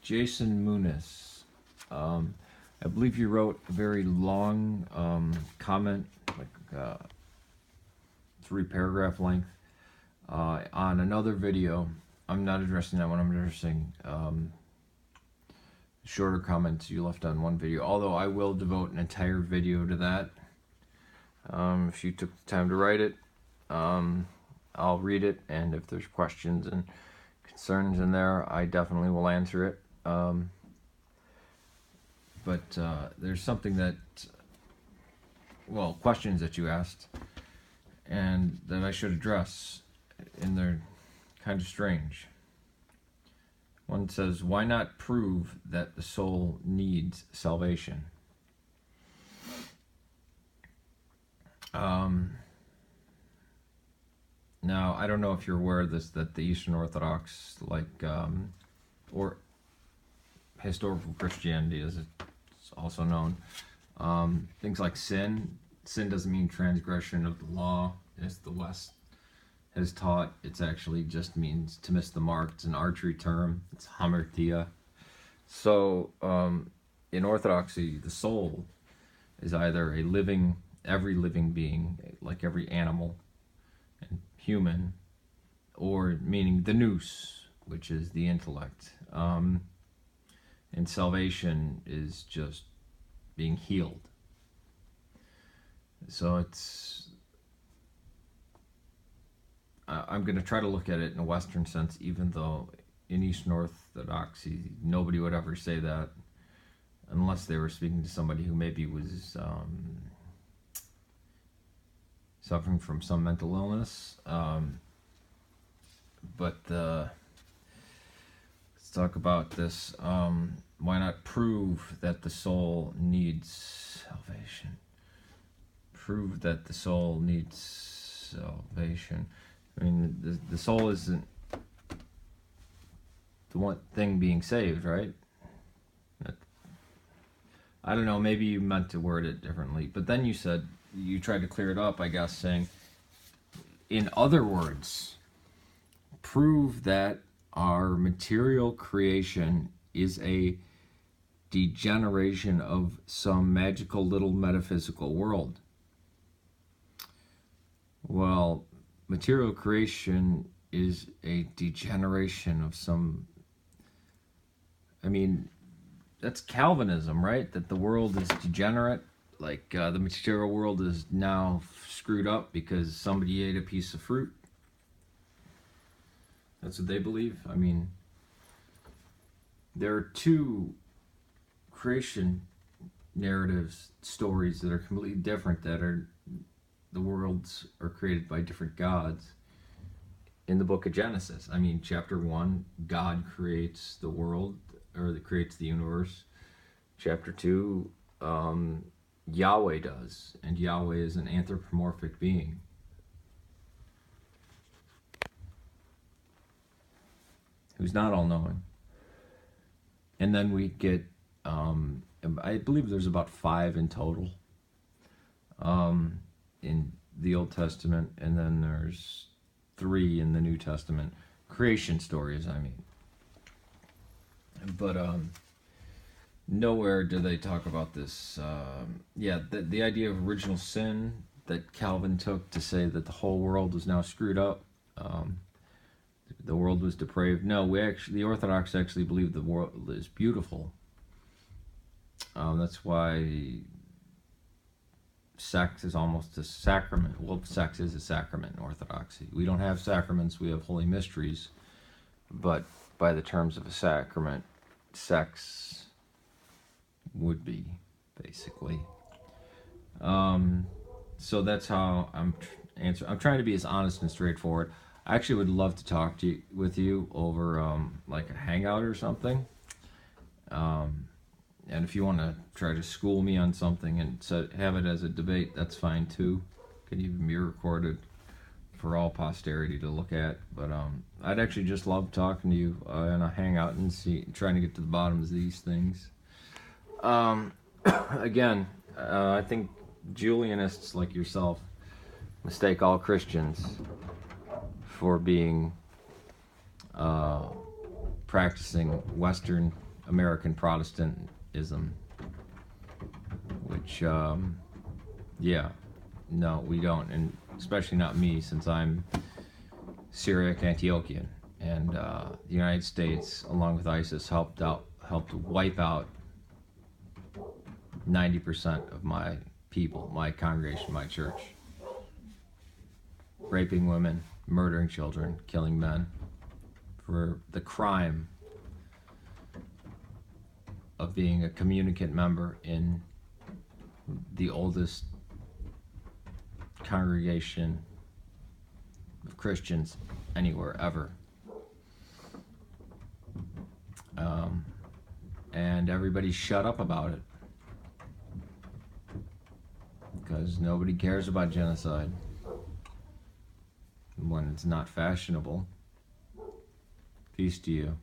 Jason Muniz. I believe you wrote a very long comment, like 3-paragraph length, on another video. I'm not addressing that one. I'm addressing shorter comments you left on one video, although I will devote an entire video to that. If you took the time to write it, I'll read it, and if there's questions and concerns in there, I definitely will answer it. But there's something that, well, questions that you asked and that I should address, and they're kind of strange. One says, why not prove that the soul needs salvation? Now, I don't know if you're aware of this, that the Eastern Orthodox, or historical Christianity as it's also known, things like sin doesn't mean transgression of the law, as the West has taught. It's actually just means to miss the mark. It's an archery term. It's hamartia. So, in Orthodoxy, the soul is either every living being, like every animal and human, or meaning the nous, which is the intellect. And salvation is just being healed. So I'm going to try to look at it in a Western sense, even though in Eastern Orthodoxy nobody would ever say that, unless they were speaking to somebody who maybe was suffering from some mental illness. But let's talk about this. Why not prove that the soul needs salvation? Prove that the soul needs salvation. I mean, the soul isn't the one thing being saved, right? I don't know, maybe you meant to word it differently. But then you tried to clear it up, I guess, saying, in other words, prove that our material creation is a degeneration of some magical little metaphysical world. Well, material creation is a degeneration of some, I mean, that's Calvinism, right? That the world is degenerate, like the material world is now screwed up because somebody ate a piece of fruit. That's what they believe. I mean, there are two creation narratives, stories that are completely different, that are, the worlds are created by different gods in the book of Genesis. I mean, chapter 1, God creates the world, or creates the universe. Chapter 2, Yahweh does, and Yahweh is an anthropomorphic being. Who's not all-knowing. And then we get, I believe there's about 5 in total in the Old Testament, and then there's 3 in the New Testament. Creation stories, I mean. But nowhere do they talk about this. The idea of original sin that Calvin took to say that the whole world is now screwed up. The world was depraved. No, the Orthodox actually believe the world is beautiful. That's why sex is almost a sacrament. Well, sex is a sacrament in Orthodoxy. We don't have sacraments, we have holy mysteries. But by the terms of a sacrament, sex would be, basically. So that's how I'm trying to be as honest and straightforward. I actually would love to talk with you over like a hangout or something. And if you want to try to school me on something and have it as a debate, that's fine too. Could even be recorded for all posterity to look at. But I'd actually just love talking to you in a hangout and trying to get to the bottom of these things. Again, I think Julianists like yourself mistake all Christians for being practicing Western American Protestantism, which, yeah, no, we don't, and especially not me, since I'm Syriac Antiochian, and the United States, along with ISIS, helped wipe out 90% of my people, my congregation, my church, raping women, murdering children, killing men, for the crime of being a communicant member in the oldest congregation of Christians anywhere ever. And everybody shut up about it because nobody cares about genocide when it's not fashionable. Peace to you.